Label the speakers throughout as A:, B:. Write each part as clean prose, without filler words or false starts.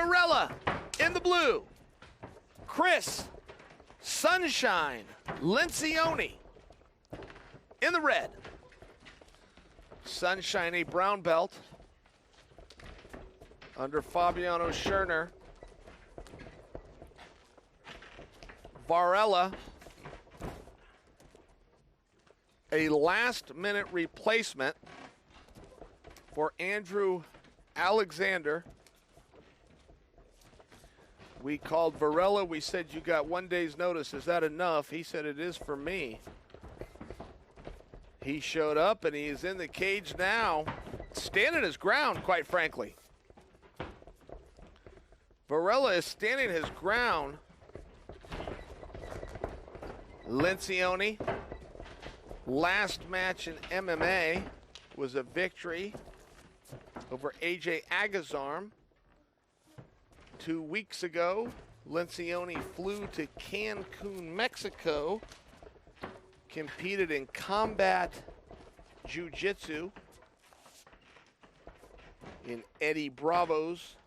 A: Varela in the blue. Cris, Sunshine, Lencioni in the red. Sunshine, a brown belt under Fabiano Scherner. Varela, a last-minute replacement for Andrew Alexander. We called Varela. We said, you got 1 day's notice. Is that enough? He said, it is for me. He showed up, and he is in the cage now, standing his ground, quite frankly. Varela is standing his ground. Lencioni, last match in MMA was a victory over AJ Agazarm. 2 weeks ago, Lencioni flew to Cancun, Mexico, competed in combat jiu-jitsu in Eddie Bravo's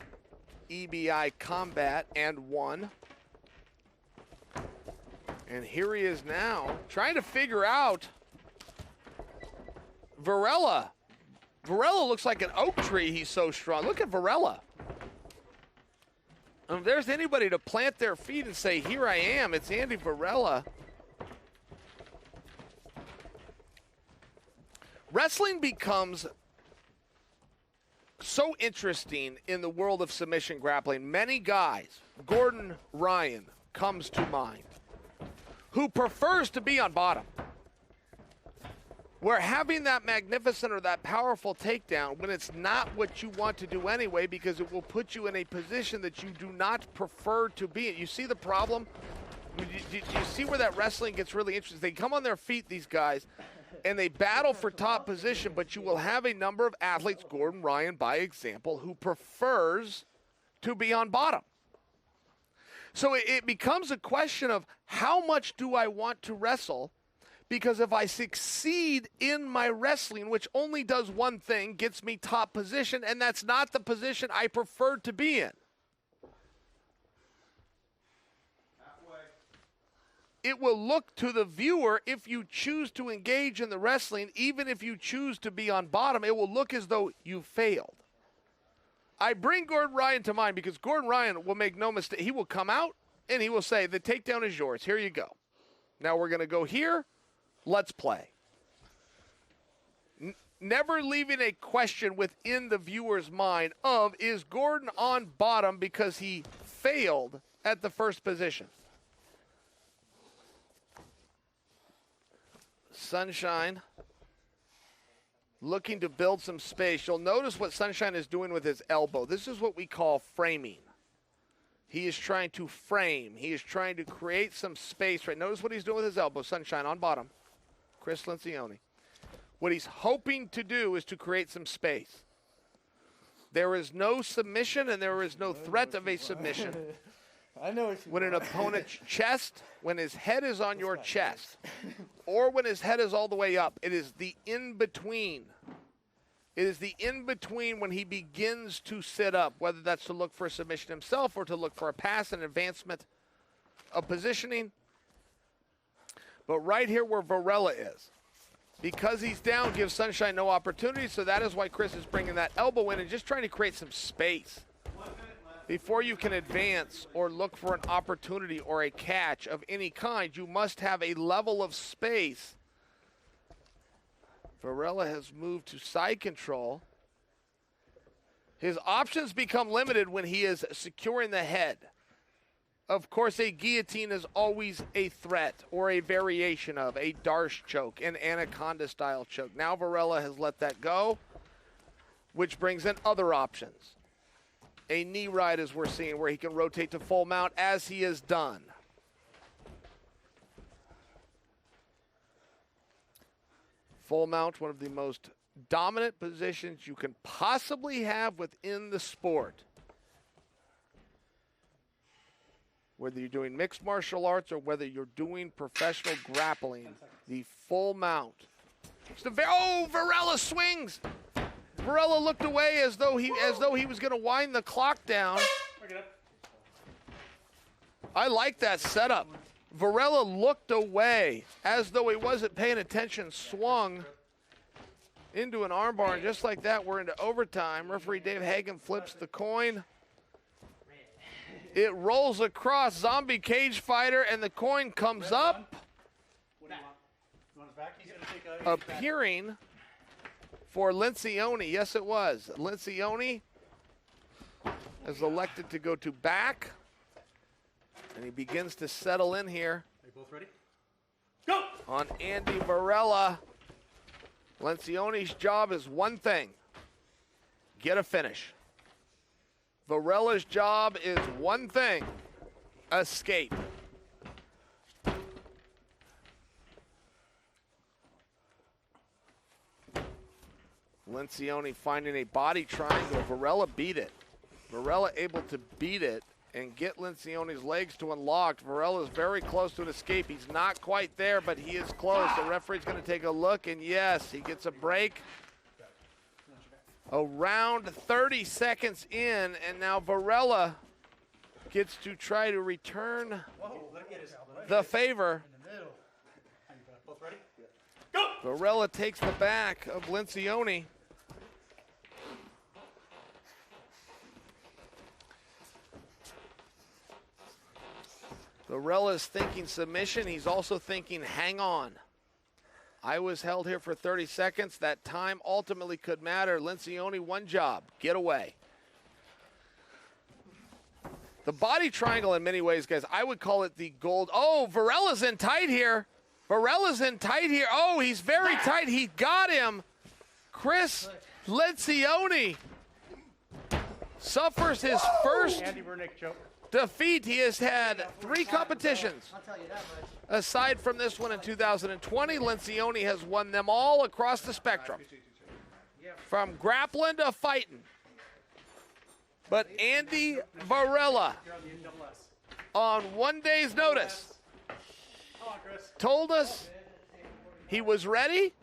A: EBI combat and won. And here he is now trying to figure out Varela. Varela looks like an oak tree. He's so strong. Look at Varela. If there's anybody to plant their feet and say, here I am, it's Andy Varela. Wrestling becomes so interesting in the world of submission grappling. Many guys, Gordon Ryan comes to mind, who prefers to be on bottom. Where having that magnificent or that powerful takedown, when it's not what you want to do anyway, because it will put you in a position that you do not prefer to be in. You see the problem? You see where that wrestling gets really interesting? They come on their feet, these guys, and they battle for top position, but you will have a number of athletes, Gordon Ryan by example, who prefers to be on bottom. So it becomes a question of how much do I want to wrestle? Because if I succeed in my wrestling, which only does one thing, gets me top position, and that's not the position I prefer to be in. It will look to the viewer, if you choose to engage in the wrestling, even if you choose to be on bottom, it will look as though you failed. I bring Gordon Ryan to mind because Gordon Ryan will make no mistake. He will come out and he will say, the takedown is yours. Here you go. Now we're going to go here. Let's play. Never leaving a question within the viewer's mind of, is Gordon on bottom because he failed at the first position? Sunshine looking to build some space. You'll notice what Sunshine is doing with his elbow. This is what we call framing. He is trying to frame. He is trying to create some space. Right. Notice what he's doing with his elbow. Sunshine on bottom. Cris Lencioni. What he's hoping to do is to create some space. There is no submission and there is no threat of a submission.
B: I know
A: when an opponent's chest, when his head is on your chest, or when his head is all the way up, it is the in-between. It is the in-between when he begins to sit up, whether that's to look for a submission himself or to look for a pass and advancement of positioning. But right here where Varela is, because he's down, gives Sunshine no opportunity, so that is why Cris is bringing that elbow in and just trying to create some space. Before you can advance or look for an opportunity or a catch of any kind, you must have a level of space. Varela has moved to side control. His options become limited when he is securing the head. Of course, a guillotine is always a threat or a variation of a Darce choke, an anaconda-style choke. Now Varela has let that go, which brings in other options. A knee ride, as we're seeing, where he can rotate to full mount, as he has done. Full mount, one of the most dominant positions you can possibly have within the sport. Whether you're doing mixed martial arts or whether you're doing professional grappling, the full mount. Oh, Varela swings. Varela looked away as though he was going to wind the clock down. I like that setup. Varela looked away as though he wasn't paying attention, swung into an armbar, and just like that, we're into overtime. Referee Dave Hagen flips the coin. It rolls across Zombie Cage Fighter, and the coin comes up. Appearing for Lencioni. Yes, it was. Lencioni is elected to go to back, and he begins to settle in here.
B: Are you both ready? Go!
A: On Andy Varela. Lencioni's job is one thing: get a finish. Varela's job is one thing: escape. Lencioni finding a body triangle. Varela beat it. Varela able to beat it and get Lencioni's legs to unlock. Varela is very close to an escape. He's not quite there, but he is close. The referee's going to take a look, and yes, he gets a break. Around 30 seconds in, and now Varela gets to try to return the favor.
B: Both ready? Go!
A: Varela takes the back of Lencioni. Varela's thinking submission. He's also thinking hang on. I was held here for 30 seconds. That time ultimately could matter. Lencioni, one job, get away. The body triangle in many ways, guys, I would call it the gold. Oh, Varela's in tight here. Varela's in tight here. Oh, he's very tight. He got him. Cris Lencioni suffers his first defeat. He has had 3 competitions.
C: I'll tell you that much.
A: Aside from this one in 2020, Lencioni has won them all across the spectrum, from grappling to fighting. But Andy Varela, on one day's notice, told us he was ready.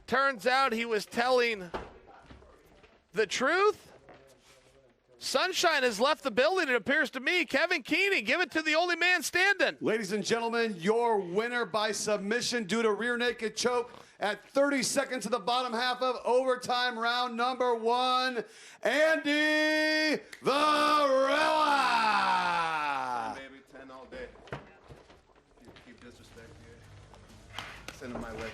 A: Turns out he was telling the truth. Sunshine has left the building, it appears to me. Kevin Keeney, give it to the only man standing.
D: Ladies and gentlemen, your winner by submission due to rear naked choke at 30 seconds of the bottom half of overtime round number 1, Andy Varela.
E: Baby, 10 all day. Keep disrespect here. Send him my way.